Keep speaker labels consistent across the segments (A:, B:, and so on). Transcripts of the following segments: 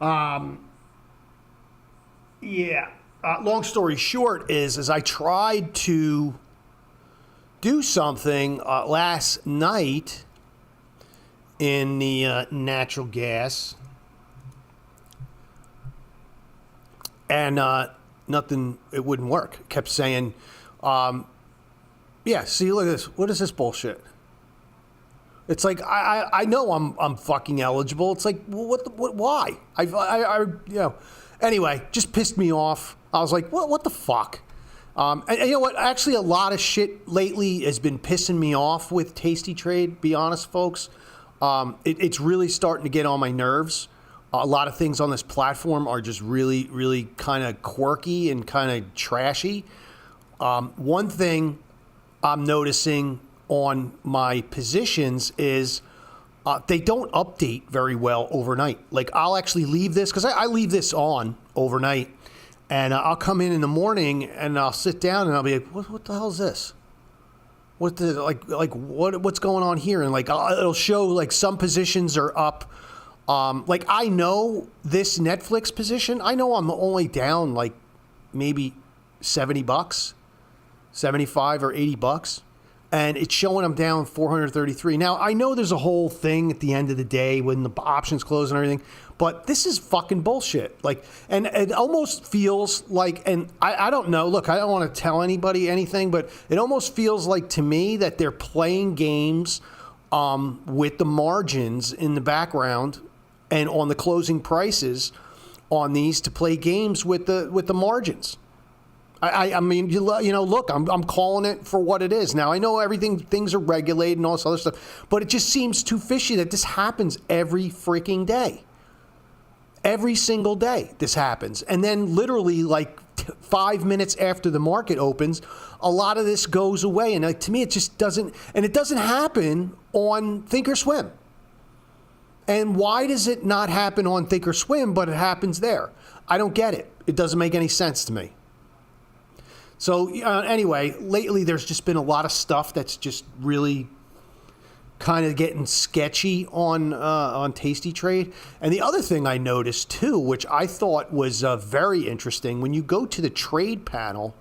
A: Yeah. Long story short is I tried to do something last night in the natural gas, and nothing. It wouldn't work. It kept saying, "Yeah, see, look at this. What is this bullshit?" It's like I know I'm fucking eligible. It's like, well, what why? Anyway, just pissed me off. I was like, what the fuck? And you know what? Actually, a lot of shit lately has been pissing me off with Tasty Trade. Be honest, folks. It's really starting to get on my nerves. A lot of things on this platform are just really, really kind of quirky and kind of trashy. One thing I'm noticing on my positions is they don't update very well overnight. Like, I'll actually leave this, because I leave this on overnight, and I'll come in the morning and I'll sit down and I'll be like, what the hell is this? What's going on here? And like, it'll show like some positions are up. Like, I know this Netflix position, I know I'm only down like maybe $70, 75 or $80. And it's showing I'm down 433. Now, I know there's a whole thing at the end of the day when the options close and everything, but this is fucking bullshit. Like, and it almost feels like, and I don't know, look, I don't want to tell anybody anything, but it almost feels like to me that they're playing games with the margins in the background and on the closing prices on these to play games with the margins. I mean, you know, look, I'm calling it for what it is. Now, I know things are regulated and all this other stuff, but it just seems too fishy that this happens every freaking day. Every single day this happens. And then literally like 5 minutes after the market opens, a lot of this goes away. And to me, it just doesn't, and it doesn't happen on Thinkorswim. And why does it not happen on Thinkorswim, but it happens there? I don't get it. It doesn't make any sense to me. So anyway, lately there's just been a lot of stuff that's just really kind of getting sketchy on Tasty Trade. And the other thing I noticed too, which I thought was very interesting, when you go to the trade panel,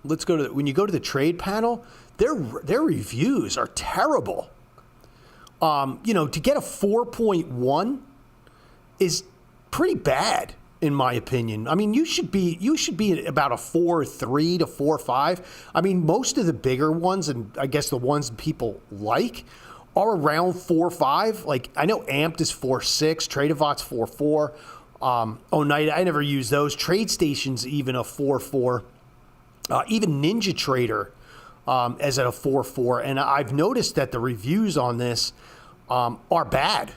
A: when you go to the trade panel, their reviews are terrible. You know, to get a 4.1 is pretty bad, in my opinion. I mean, you should be about a 4.3 to 4.5. I mean, most of the bigger ones, and I guess the ones people like, are around 4.5. Like, I know Amped is 4.6, Tradeovot's 4.4. Oneida, I never use those. TradeStation's even a 4.4. Even Ninja Trader is at a 4.4. And I've noticed that the reviews on this are bad.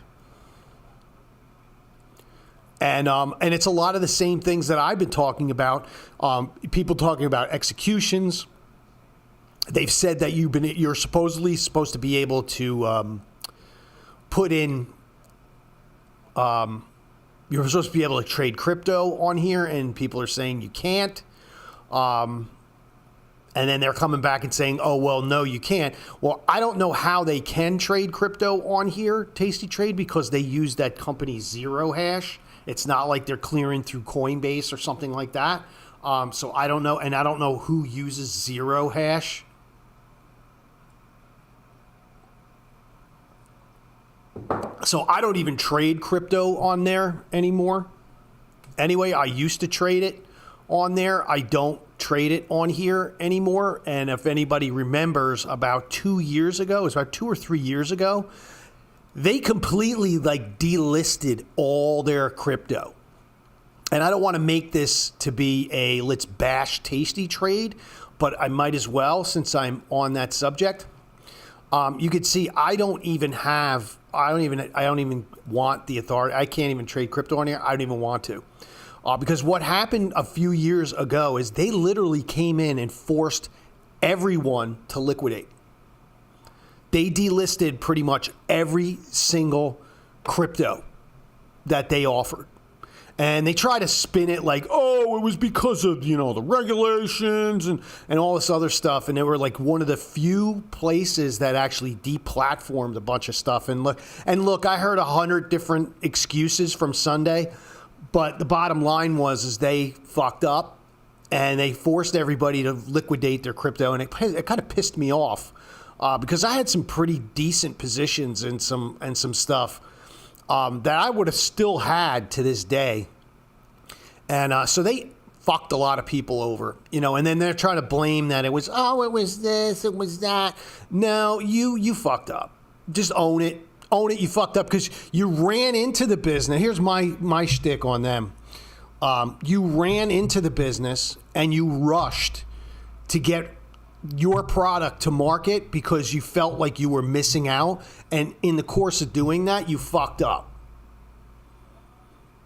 A: And it's a lot of the same things that I've been talking about. People talking about executions. They've said that you're supposedly supposed to be able to put in. You're supposed to be able to trade crypto on here, and people are saying you can't. And then they're coming back and saying, "Oh well, no, you can't." Well, I don't know how they can trade crypto on here, Tasty Trade, because they use that company Zero Hash. It's not like they're clearing through Coinbase or something like that. So I don't know. And I don't know who uses Zero Hash. So I don't even trade crypto on there anymore. Anyway, I used to trade it on there. I don't trade it on here anymore. And if anybody remembers, about 2 years ago, it was about 2 or 3 years ago, they completely like delisted all their crypto. And I don't want to make this to be a let's bash Tasty Trade, but I might as well since I'm on that subject. You could see I don't even want the authority. I can't even trade crypto on here. I don't even want to. Because what happened a few years ago is they literally came in and forced everyone to liquidate. They delisted pretty much every single crypto that they offered. And they try to spin it like, oh, it was because of, the regulations and all this other stuff. And they were like one of the few places that actually deplatformed a bunch of stuff. And look, I heard 100 different excuses from Sunday, but the bottom line is they fucked up and they forced everybody to liquidate their crypto. And it kind of pissed me off because I had some pretty decent positions and some stuff that I would have still had to this day. And so they fucked a lot of people over, and then they're trying to blame that it was this, it was that. No, you fucked up. Just own it. Own it, you fucked up because you ran into the business. Here's my shtick on them. You ran into the business and you rushed to get your product to market because you felt like you were missing out. And in the course of doing that, you fucked up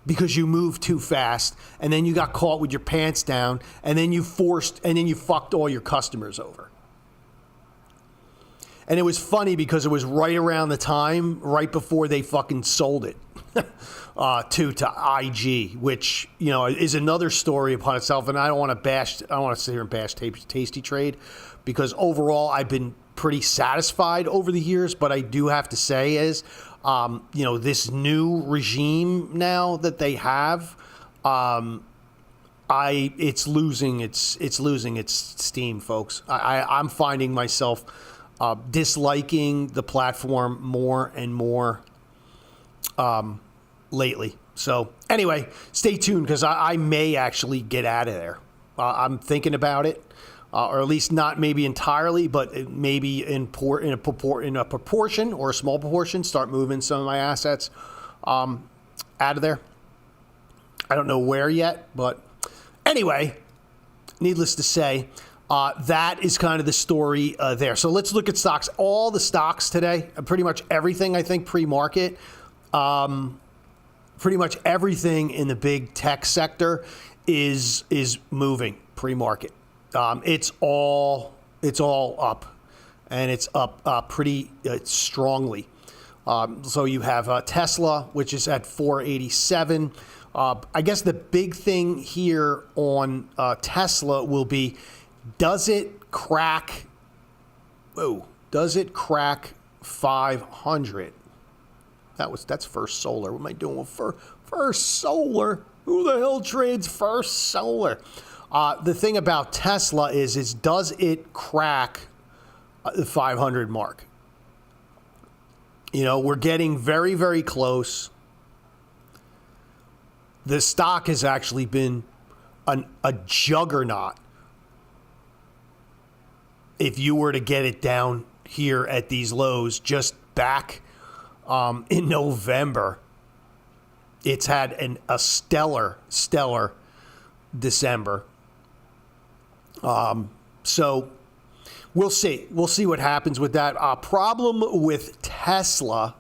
A: because you moved too fast and then you got caught with your pants down and then you fucked all your customers over. And it was funny because it was right around the time, right before they fucking sold it to IG, which, is another story upon itself. And I don't want to sit here and bash Tasty Trade because overall I've been pretty satisfied over the years. But I do have to say this new regime now that they have, it's losing its steam, folks. I'm finding myself disliking the platform more and more lately. So anyway, stay tuned because I may actually get out of there. I'm thinking about it, or at least not maybe entirely, but maybe in a proportion or a small proportion, start moving some of my assets out of there. I don't know where yet, but anyway, needless to say, that is kind of the story there. So let's look at stocks. All the stocks today, pretty much everything, I think, pre-market, pretty much everything in the big tech sector is moving pre-market. It's all up, and it's up pretty strongly. So you have Tesla, which is at 487. I guess the big thing here on Tesla will be, does it crack 500? That's First Solar. What am I doing with First Solar? Who the hell trades First Solar? The thing about Tesla is does it crack the 500 mark? We're getting very, very close. The stock has actually been a juggernaut. If you were to get it down here at these lows just back in November, it's had a stellar December. So we'll see. We'll see what happens with that. Problem with Tesla.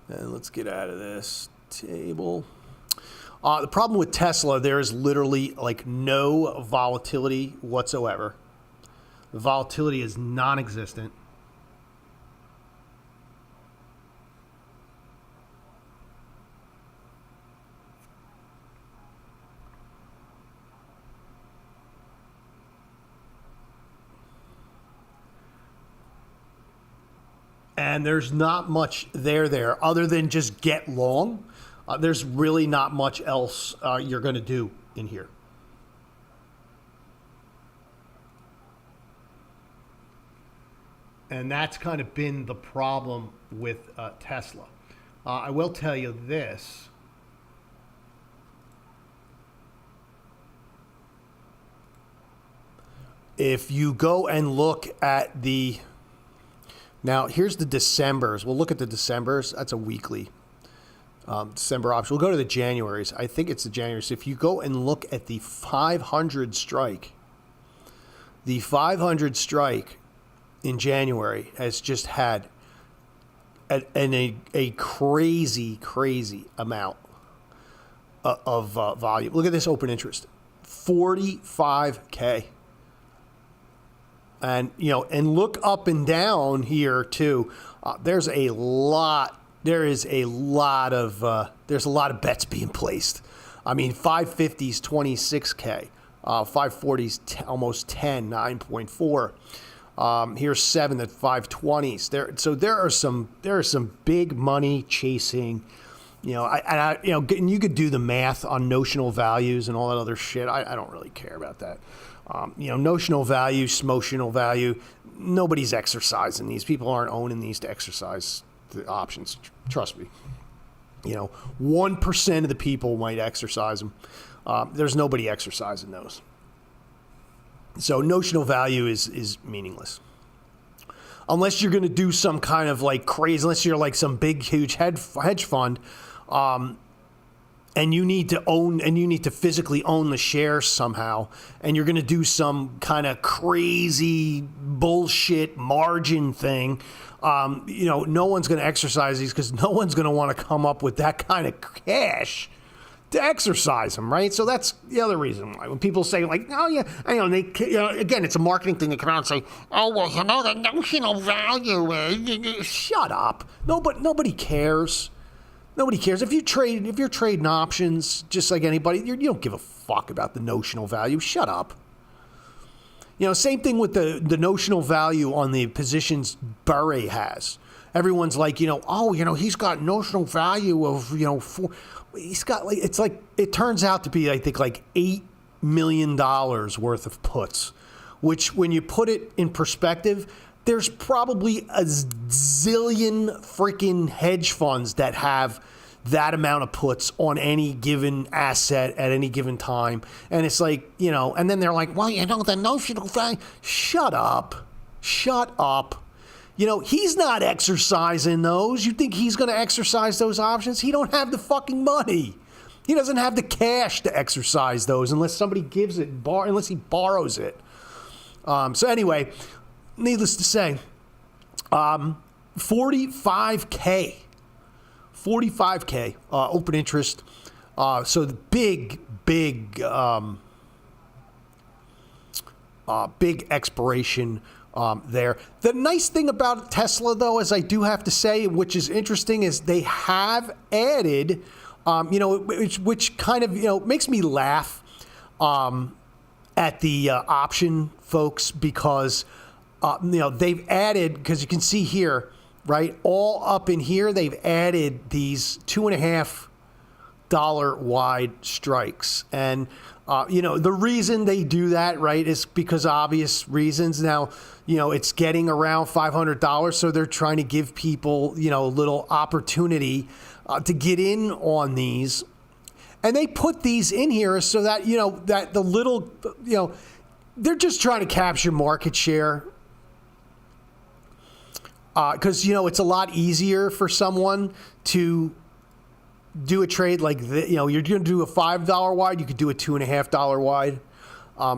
A: And let's get out of this table. The problem with Tesla, there is literally like no volatility whatsoever. The volatility is non-existent. And there's not much there other than just get long. There's really not much else you're going to do in here. And that's kind of been the problem with Tesla. I will tell you this. If you go and look at the... Now, here's the Decembers. We'll look at the Decembers. That's a weekly December option. We'll go to the Januaries. I think it's the Januaries. If you go and look at the 500 strike, the 500 strike in January has just had a crazy amount of volume. Look at this open interest, 45K. And, and look up and down here too. There's a lot of bets being placed. I mean, 550s, 26K. 540s, almost 10, 9.4. Here's 7 at 520s. So there are some big money chasing. And you could do the math on notional values and all that other shit. I don't really care about that. Notional value, smotional value. Nobody's exercising these. People aren't owning these to exercise the options. Trust me. 1% of the people might exercise them. There's nobody exercising those. So notional value is meaningless. Unless you're going to do some kind of like crazy, unless you're like some big, huge hedge fund, and you need to physically own the shares somehow, and you're going to do some kind of crazy bullshit margin thing, no one's going to exercise these because no one's going to want to come up with that kind of cash to exercise them, right? So that's the other reason why. When people say like, oh yeah, again, it's a marketing thing. They come out and say, oh well, the notional value is. Shut up. Nobody cares. Nobody cares. If you're trading options, just like anybody, you don't give a fuck about the notional value. Shut up. Same thing with the notional value on the positions Bure has. Everyone's like, he's got notional value of, he's got like, it's like, it turns out to be, I think, like $8 million worth of puts, which when you put it in perspective, there's probably a zillion freaking hedge funds that have that amount of puts on any given asset at any given time. And it's like, and then they're like, well, the notional value. Shut up. He's not exercising those. You think he's going to exercise those options? He don't have the fucking money. He doesn't have the cash to exercise those unless somebody gives it, unless he borrows it. So anyway, needless to say, 45K open interest. So the big expiration there. The nice thing about Tesla, though, as I do have to say, which is interesting, is they have added, which kind of, makes me laugh at the option folks because, they've added, because you can see here, right, all up in here, they've added these $2.50 wide strikes. And, the reason they do that, right, is because obvious reasons. Now, it's getting around $500, so they're trying to give people, a little opportunity to get in on these. And they put these in here so that, that the little, they're just trying to capture market share. Because, it's a lot easier for someone to do a trade like this. You're going to do a $5 wide, you could do a $2.50 wide.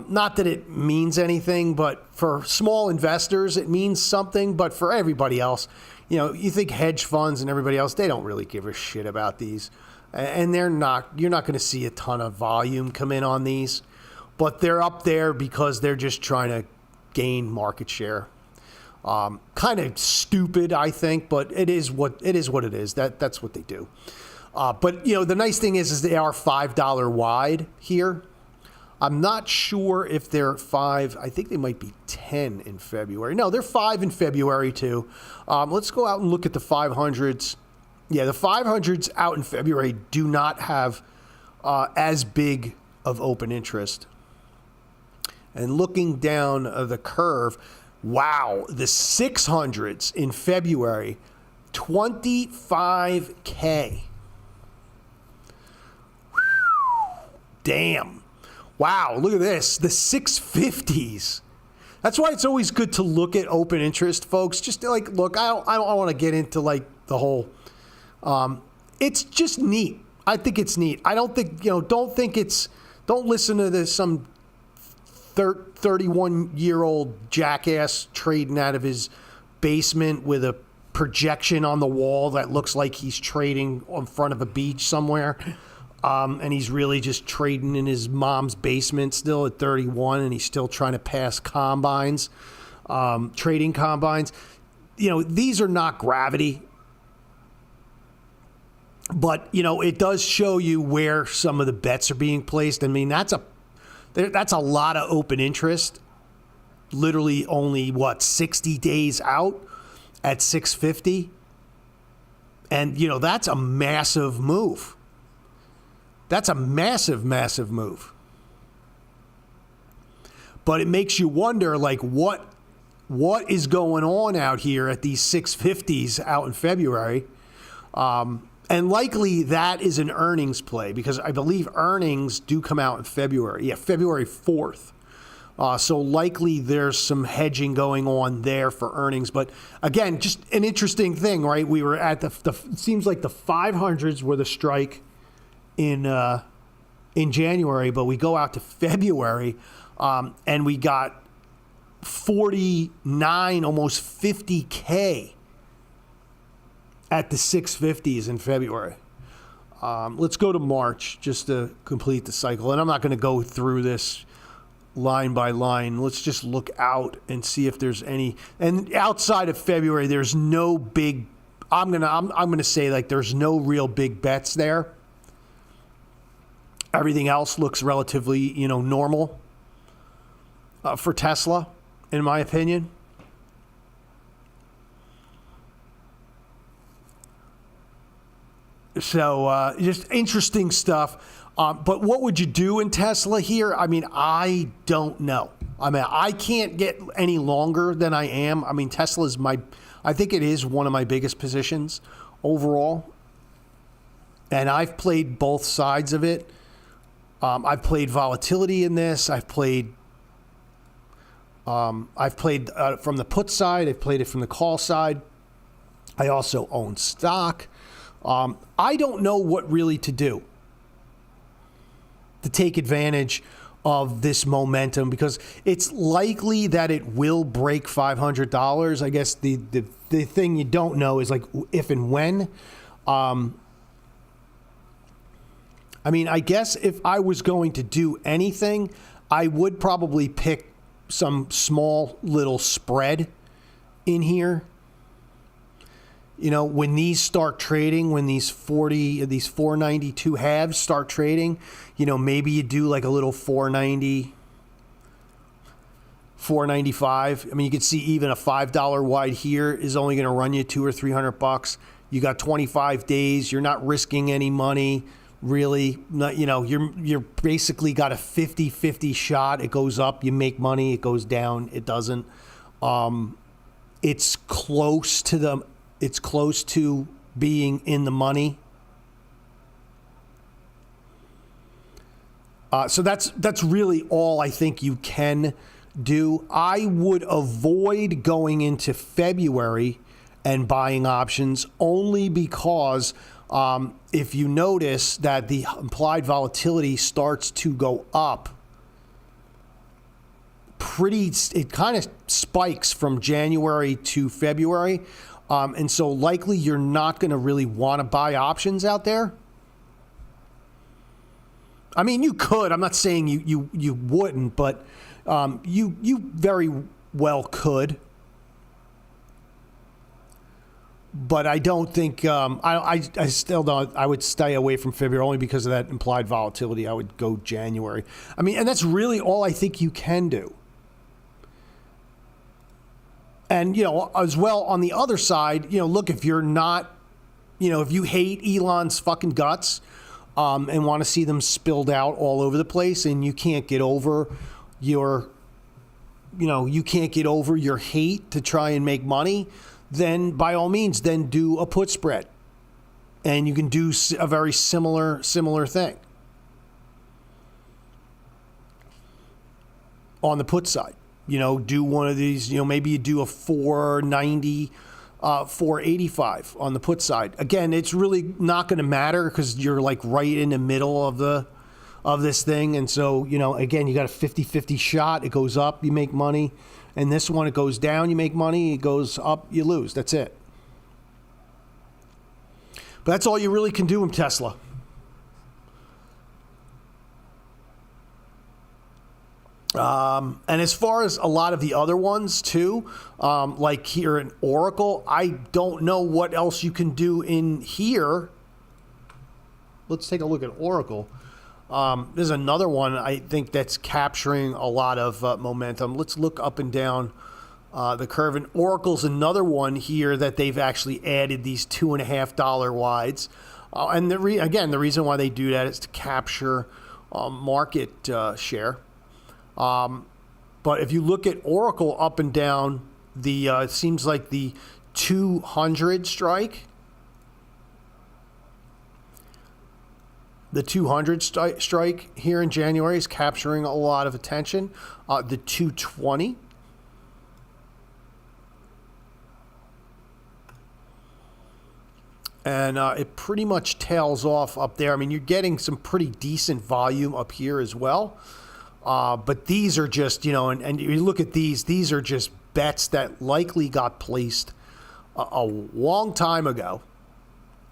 A: Not that it means anything, but for small investors, it means something. But for everybody else, you think hedge funds and everybody else, they don't really give a shit about these. And you're not going to see a ton of volume come in on these. But they're up there because they're just trying to gain market share. Kind of stupid, I think, but it is what it is. That's what they do. But the nice thing is they are $5 wide here. I'm not sure if they're 5. I think they might be 10 in February. No, they're 5 in February too. Let's go out and look at the 500s. Yeah, the 500s out in February do not have as big of open interest. And looking down the curve, wow, the 600s in February, 25K. Damn. Wow, look at this. The 650s. That's why it's always good to look at open interest, folks. Just like, look, I don't want to get into like the whole, it's just neat. I think it's neat. I don't think, don't listen to this, some 31-year-old jackass trading out of his basement with a projection on the wall that looks like he's trading in front of a beach somewhere. And he's really just trading in his mom's basement still at 31, and he's still trying to pass combines. trading combines. These are not gravity, but it does show you where some of the bets are being placed. I mean, that's a lot of open interest. Literally only 60 days out at 650, and that's a massive move. That's a massive move. But it makes you wonder, like, what is going on out here at these 650s out in February? And likely that is an earnings play, because I believe earnings do come out in February. Yeah, February 4th. So likely there's some hedging going on there for earnings. But again, just an interesting thing, right? We were at it seems like the 500s were the strike in January, but we go out to February, and we got 49, almost 50K at the 650s in February. Let's go to March just to complete the cycle. And I'm not going to go through this line by line. Let's just look out and see if there's any. And outside of February, there's no big. I'm gonna say, like, there's no real big bets there. Everything else looks relatively normal for Tesla, in my opinion. So just interesting stuff. But what would you do in Tesla here? I mean, I don't know. I mean, I can't get any longer than I am. I mean, Tesla's I think it is one of my biggest positions overall. And I've played both sides of it. I've played volatility in this. I've played from the put side. I've played it from the call side. I also own stock. I don't know what really to do to take advantage of this momentum, because it's likely that it will break $500. I guess the thing you don't know is, like, if and when. I mean, I guess if I was going to do anything, I would probably pick some small little spread in here. When these start trading, when these 492 halves start trading, maybe you do like a little 490, 495. I mean, you could see even a $5 wide here is only going to run you $200 or $300. You got 25 days. You're not risking any money, really. You're basically got a 50-50 shot. It goes up, you make money. It goes down, it doesn't. It's close to being in the money. So that's really all I think you can do. I would avoid going into February and buying options, only because if you notice that the implied volatility starts to go up, it kind of spikes from January to February. And so likely you're not going to really want to buy options out there. I mean, you could. I'm not saying you wouldn't, but you very well could. But I don't think I still don't. I would stay away from February only because of that implied volatility. I would go January. I mean, and that's really all I think you can do. And, as well on the other side, look, if you're not, if you hate Elon's fucking guts and want to see them spilled out all over the place, and you can't get over your hate to try and make money, then by all means, then do a put spread. And you can do a very similar thing on the put side. Do one of these, maybe you do a 490, 485 on the put side. Again, it's really not going to matter because you're like right in the middle of this thing. And so, again, you got a 50-50 shot. It goes up, you make money. And this one, it goes down, you make money. It goes up, you lose. That's it. But that's all you really can do in Tesla. And as far as a lot of the other ones too, like here in Oracle, I don't know what else you can do in here. Let's take a look at Oracle. There's another one I think that's capturing a lot of momentum. Let's look up and down the curve. And Oracle's another one here that they've actually added these $2.50 wides. And again, the reason why they do that is to capture market share. But if you look at Oracle up and down, it seems like the 200 strike. The 200 strike here in January is capturing a lot of attention. The 220. And it pretty much tails off up there. I mean, you're getting some pretty decent volume up here as well. But these are just, and you look at these are just bets that likely got placed a long time ago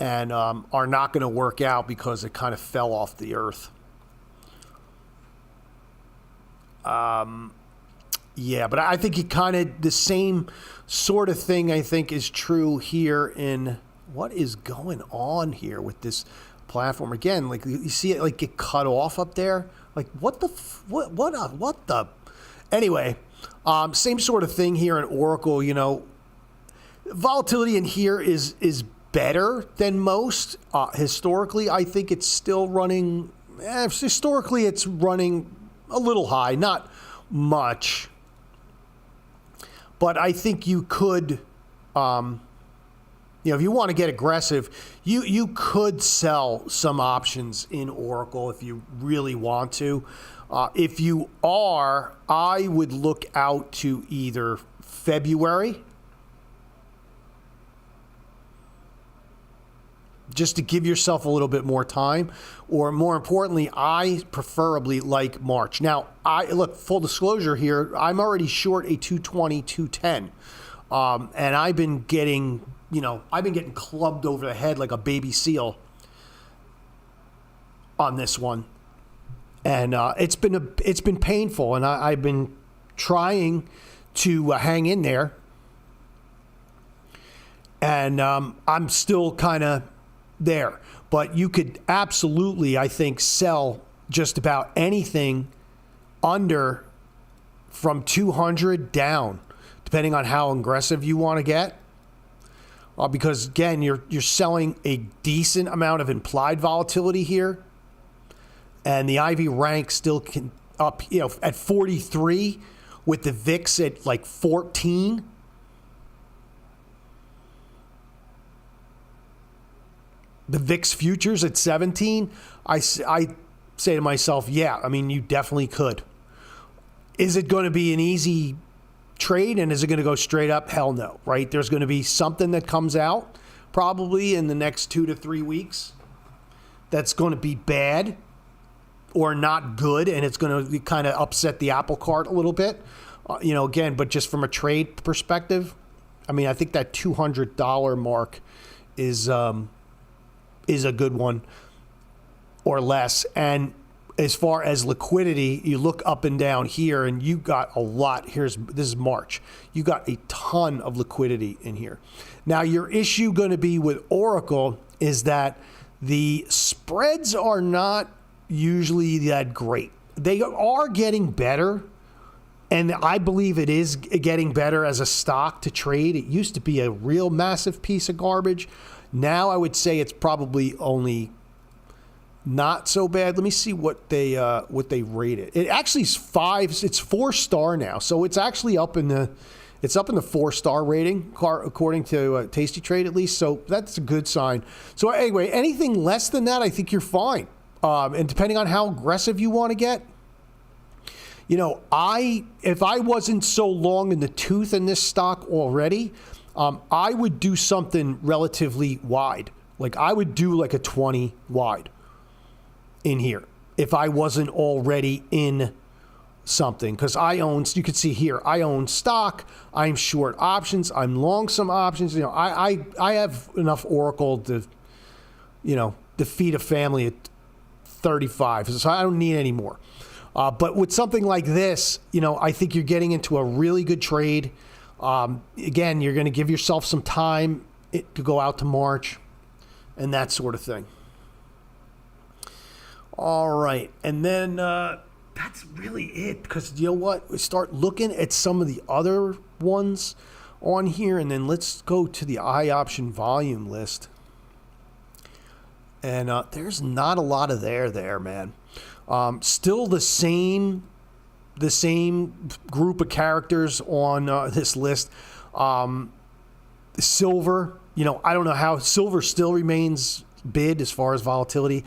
A: and are not going to work out because it kind of fell off the earth. Yeah, but I think it kind of the same sort of thing I think is true here in what is going on here with this platform. Again, like you see it like get cut off up there. Like what the anyway, same sort of thing here in Oracle, volatility in here is better than most. Historically, I think it's still running, historically it's running a little high, not much. But I think you could, if you want to get aggressive, you could sell some options in Oracle if you really want to. If you are, I would look out to either February, just to give yourself a little bit more time, or more importantly, I preferably like March. Now, look, full disclosure here, I'm already short a 220, 210, and I've been getting clubbed over the head like a baby seal on this one, and it's been painful, and I've been trying to hang in there, and I'm still kind of there. But you could absolutely, I think, sell just about anything under from 200 down, depending on how aggressive you want to get. Because again, you're selling a decent amount of implied volatility here, and the IV rank still can up, at 43 with the VIX at like 14. The VIX futures at 17. I say to myself, yeah, I mean, you definitely could. Is it going to be an easy trade, and is it going to go straight up? Hell no, right? There's going to be something that comes out probably in the next 2 to 3 weeks that's going to be bad or not good, and it's going to kind of upset the apple cart a little bit. Again, but just from a trade perspective, I mean, I think that $200 mark is a good one or less. And as far as liquidity, you look up and down here, and you got a lot. This is March. You got a ton of liquidity in here. Now, your issue going to be with Oracle is that the spreads are not usually that great. They are getting better, and I believe it is getting better as a stock to trade. It used to be a real massive piece of garbage. Now I would say it's probably only not so bad. Let me see what they rate it. It actually is 5. It's 4-star now, so it's actually up in the 4-star rating according to Tasty Trade at least. So that's a good sign. So anyway, anything less than that, I think you're fine. And depending on how aggressive you want to get, if I wasn't so long in the tooth in this stock already, I would do something relatively wide. Like I would do like a 20 wide in here if I wasn't already in something. Because you can see here, I own stock, I'm short options, I'm long some options. I have enough Oracle to, to feed a family at 35. So I don't need any more. But with something like this, I think you're getting into a really good trade. Again, you're going to give yourself some time to go out to March and that sort of thing. All right. And then that's really it, because you know what? We start looking at some of the other ones on here, and then let's go to the I option volume list. And there's not a lot of there, man. Still the same group of characters on this list. Silver, I don't know how silver still remains bid as far as volatility.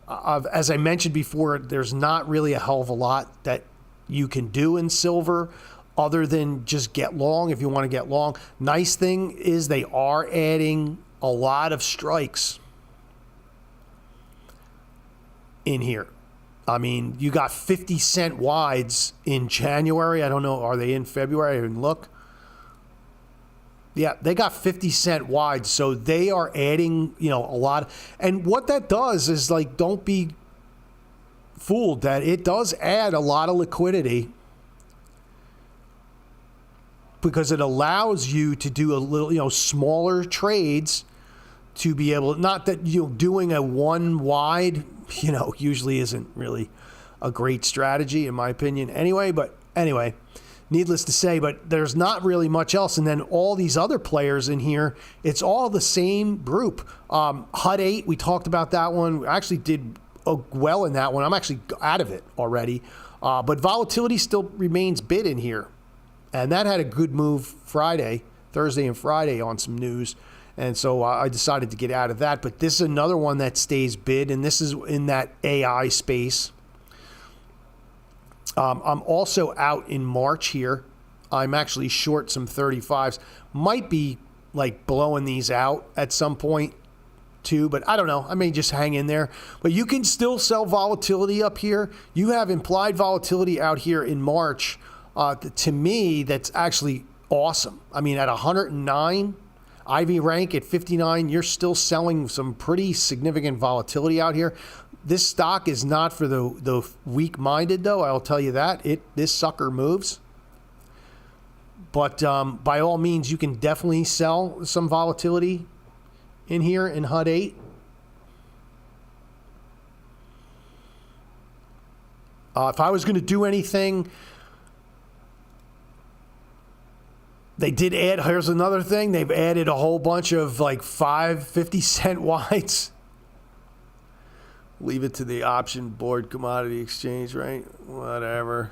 A: As I mentioned before, there's not really a hell of a lot that you can do in silver other than just get long if you want to get long. Nice thing is they are adding a lot of strikes in here. I mean, you got 50-cent wides in January. I don't know, are they in February? I didn't look. Yeah, they got 50-cent wides, so they are adding, a lot. And what that does is, don't be fooled that it does add a lot of liquidity, because it allows you to do a little, smaller trades to be able, not that, doing a one wide, usually isn't really a great strategy in my opinion anyway, needless to say, but there's not really much else. And then all these other players in here, it's all the same group. HUD 8, we talked about that one. We actually did well in that one. I'm actually out of it already. But volatility still remains bid in here. And that had a good move Thursday and Friday on some news. And so I decided to get out of that. But this is another one that stays bid, and this is in that AI space. I'm also out in March here. I'm actually short some 35s. Might be blowing these out at some point too, but I don't know. I may just hang in there. But you can still sell volatility up here. You have implied volatility out here in March. To me, that's actually awesome. I mean, at 109, IV rank at 59, you're still selling some pretty significant volatility out here. This stock is not for the weak-minded, though. I'll tell you that. This sucker moves. But by all means, you can definitely sell some volatility in here in HUD 8. If I was going to do anything, they did add, here's another thing, they've added a whole bunch of 50-cent wides. Leave it to the option board commodity exchange, right? Whatever.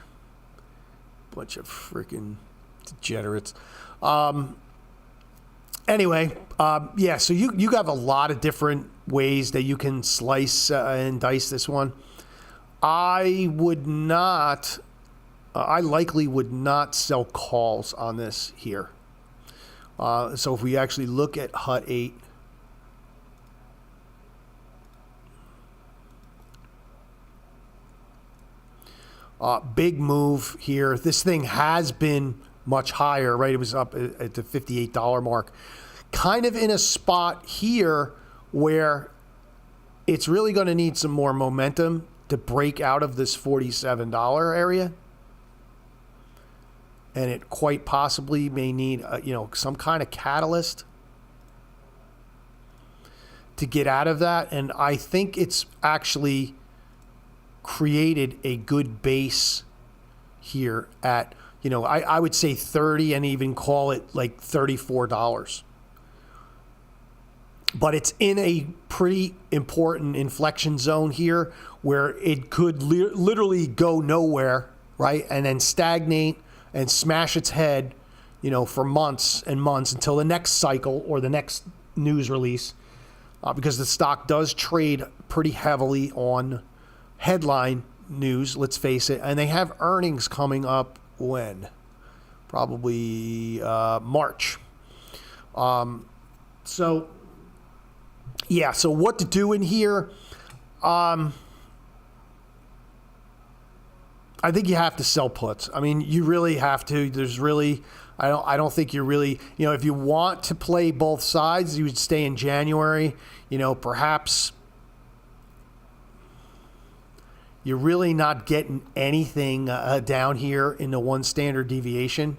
A: Bunch of freaking degenerates. Anyway, so you have a lot of different ways that you can slice and dice this one. I likely would not sell calls on this here. So if we actually look at HUD 8, big move here. This thing has been much higher, right? It was up at the $58 mark. Kind of in a spot here where it's really going to need some more momentum to break out of this $47 area. And it quite possibly may need, some kind of catalyst to get out of that. And I think it's actually created a good base here at, I would say 30 and even call it $34. But it's in a pretty important inflection zone here where it could literally go nowhere, right? And then stagnate and smash its head, for months and months until the next cycle or the next news release, because the stock does trade pretty heavily on headline news, let's face it. And they have earnings coming up when? Probably March. So what to do in here? I think you have to sell puts. I mean, you really have to. I don't think you're really, if you want to play both sides, you would stay in January, perhaps, You're really not getting anything down here in the 1 standard deviation.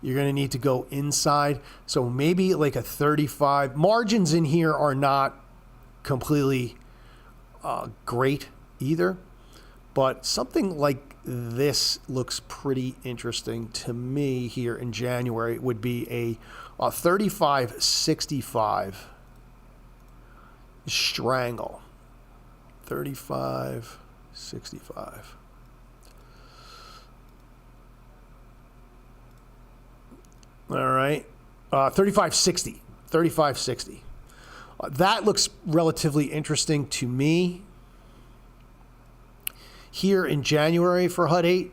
A: You're going to need to go inside. So maybe like a 35. Margins in here are not completely great either. But something like this looks pretty interesting to me here in January. It would be a 35.65 strangle. 35.65. All right. 35.60. 35.60. That looks relatively interesting to me. Here in January for HUD 8.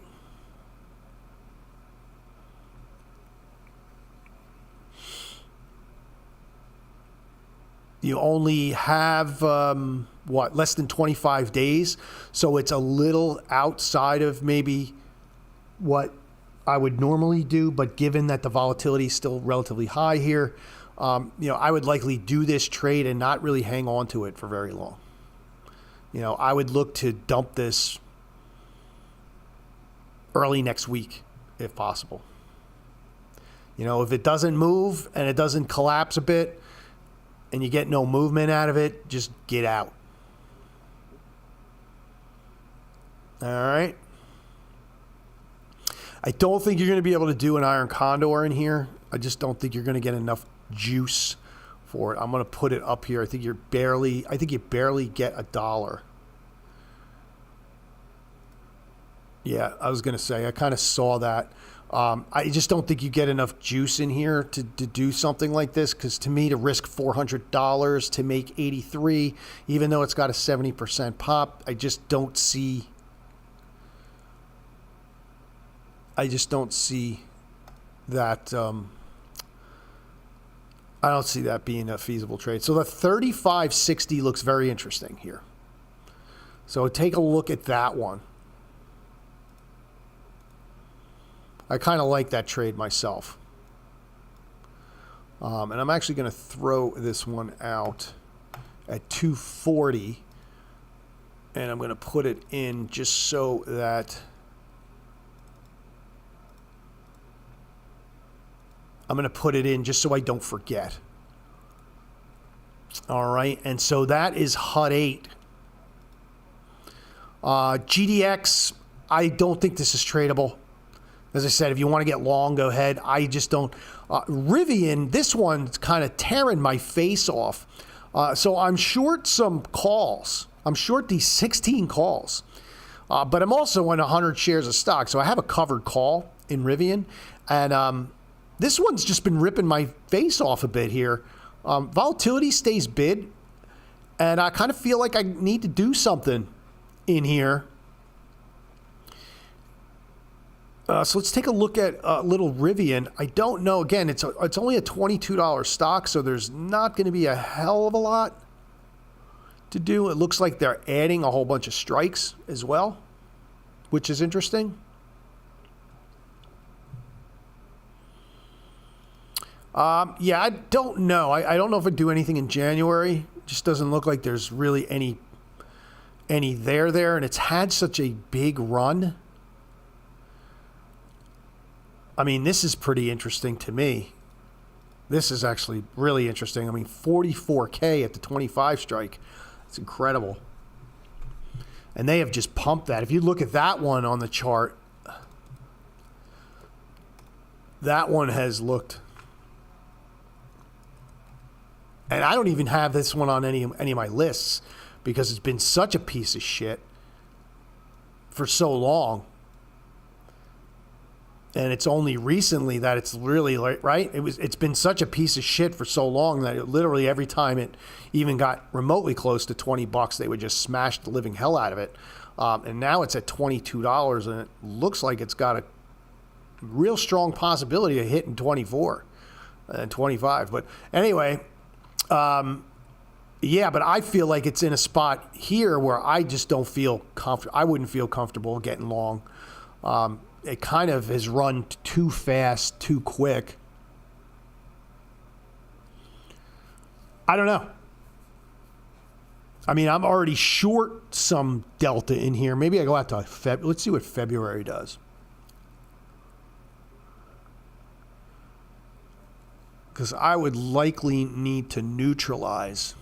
A: You only have, less than 25 days. So it's a little outside of maybe what I would normally do. But given that the volatility is still relatively high here, I would likely do this trade and not really hang on to it for very long. I would look to dump this early next week, if possible. If it doesn't move and it doesn't collapse a bit and you get no movement out of it, just get out. All right. I don't think you're going to be able to do an iron condor in here. I just don't think you're going to get enough juice for it. I'm going to put it up here. I think you barely get $1. Yeah, I was going to say, I kind of saw that. I just don't think you get enough juice in here to do something like this, because to me, to risk $400 to make 83, even though it's got a 70% pop, I just don't see that. I don't see that being a feasible trade. So the 35.60 looks very interesting here. So take a look at that one. I kind of like that trade myself. And I'm actually going to throw this one out at 240. And I'm going to put it in just so that I don't forget. All right. And so that is HUD 8. GDX, I don't think this is tradable. As I said, if you want to get long, go ahead. I just don't. Rivian, this one's kind of tearing my face off. So I'm short some calls. I'm short these 16 calls. But I'm also on 100 shares of stock. So I have a covered call in Rivian. And this one's just been ripping my face off a bit here. Volatility stays bid. And I kind of feel like I need to do something in here. So let's take a look at little Rivian. I don't know. Again, it's only a $22 stock, so there's not going to be a hell of a lot to do. It looks like they're adding a whole bunch of strikes as well, which is interesting. Yeah, I don't know. I don't know if I'd do anything in January. It just doesn't look like there's really any there, and it's had such a big run. I mean, this is pretty interesting to me. This is actually really interesting. I mean, 44K at the 25 strike. It's incredible. And they have just pumped that. If you look at that one on the chart, that one has looked. And I don't even have this one on any of my lists because it's been such a piece of shit for so long. And it's only recently that it's really right. It's been such a piece of shit for so long that literally every time it even got remotely close to $20, they would just smash the living hell out of it. And now it's at $22, and it looks like it's got a real strong possibility of hitting 24 and 25. But anyway, yeah. But I feel like it's in a spot here where I just don't feel comfortable. I wouldn't feel comfortable getting long. It kind of has run too fast, too quick. I don't know. I mean, I'm already short some delta in here. Maybe I go out to let's see what February does. Because I would likely need to neutralize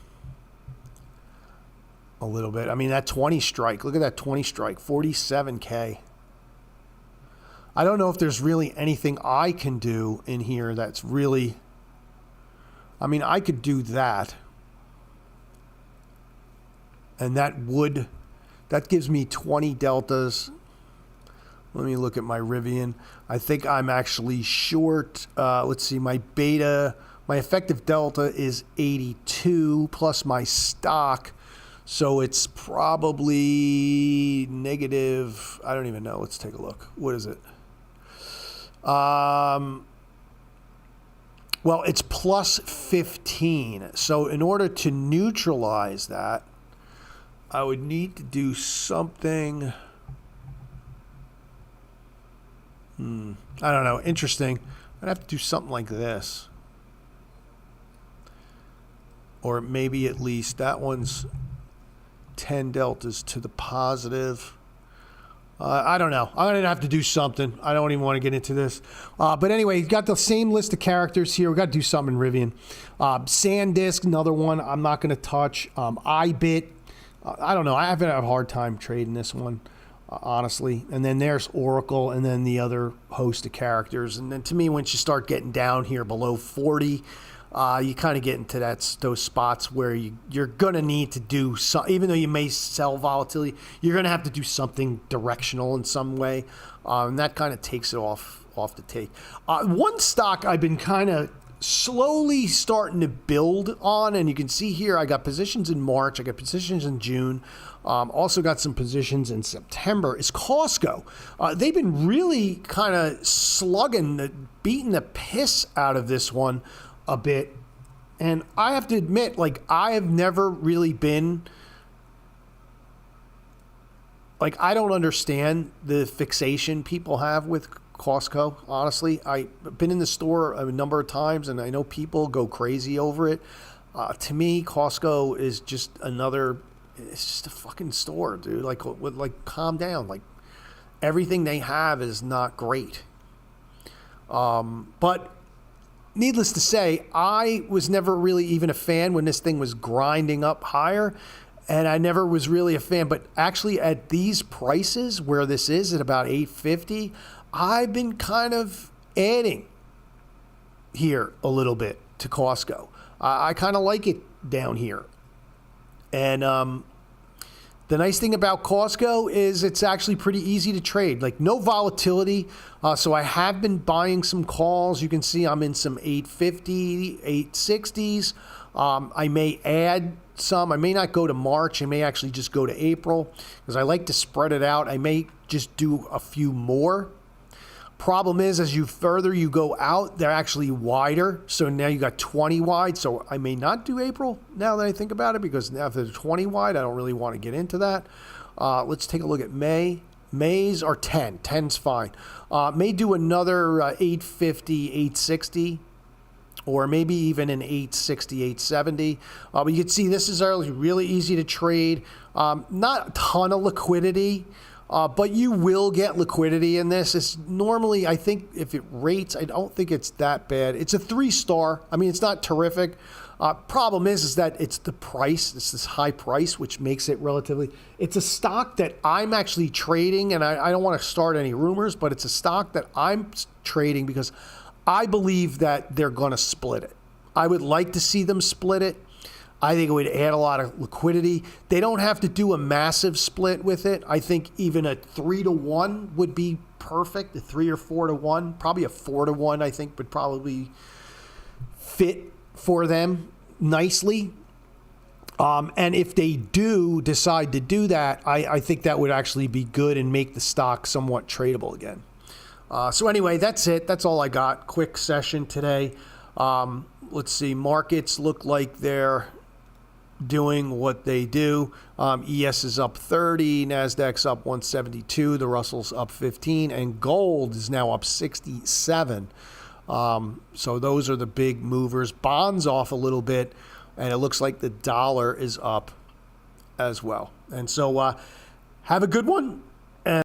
A: a little bit. I mean, that 20 strike, look at that 20 strike, 47K. I don't know if there's really anything I can do in here that's really, I mean, I could do that. And that gives me 20 deltas. Let me look at my Rivian. I think I'm actually short. Let's see, my beta, my effective delta is 82 plus my stock. So it's probably negative, I don't even know. Let's take a look. What is it? Well, it's plus 15. So in order to neutralize that, I would need to do something. I don't know. Interesting. I'd have to do something like this. Or maybe at least that one's 10 deltas to the positive. I don't know. I'm going to have to do something. I don't even want to get into this. But anyway, got the same list of characters here. We got to do something in Rivian. SanDisk, another one I'm not going to touch. iBit. I don't know. I haven't had a hard time trading this one, honestly. And then there's Oracle and then the other host of characters. And then to me, once you start getting down here below 40, you kind of get into those spots where you're going to need to do some, even though you may sell volatility, you're going to have to do something directional in some way. And that kind of takes it off the take. One stock I've been kind of slowly starting to build on, and you can see here I got positions in March, I got positions in June, also got some positions in September, is Costco. They've been really kind of beating the piss out of this one a bit, and I have to admit, like, I have never really been, like, I don't understand the fixation people have with Costco, honestly. I've been in the store a number of times, and I know people go crazy over it. To me, Costco is just it's just a fucking store, dude. Like, calm down. Like, everything they have is not great. But needless to say, I was never really even a fan when this thing was grinding up higher, and I never was really a fan. But actually, at these prices, where this is at about $8.50, I've been kind of adding here a little bit to Costco. I kind of like it down here. And the nice thing about Costco is it's actually pretty easy to trade. Like, no volatility. So I have been buying some calls. You can see I'm in some 850, 860s. I may add some. I may not go to March. I may actually just go to April because I like to spread it out. I may just do a few more. Problem is, as you further you go out, they're actually wider. So now you got 20 wide. So I may not do April now that I think about it, because now if they're 20 wide, I don't really want to get into that. Let's take a look at May. May's are 10. 10's fine. May do another 850, 860, or maybe even an 860, 870. But you can see this is really easy to trade. Not a ton of liquidity. But you will get liquidity in this. It's normally, I think, if it rates, I don't think it's that bad. It's a 3-star. I mean, it's not terrific. Problem is that it's the price. It's this high price, which makes it relatively. It's a stock that I'm actually trading, and I don't want to start any rumors, but it's a stock that I'm trading because I believe that they're going to split it. I would like to see them split it. I think it would add a lot of liquidity. They don't have to do a massive split with it. I think even a 3-to-1 would be perfect. A 3 or 4-to-1, probably a 4-to-1, I think would probably fit for them nicely. And if they do decide to do that, I think that would actually be good and make the stock somewhat tradable again. So anyway, that's it. That's all I got. Quick session today. Let's see. Markets look like they're doing what they do. ES is up 30, NASDAQ's up 172, the Russell's up 15, and gold is now up 67. So those are the big movers. Bonds off a little bit, and it looks like the dollar is up as well. And so have a good one.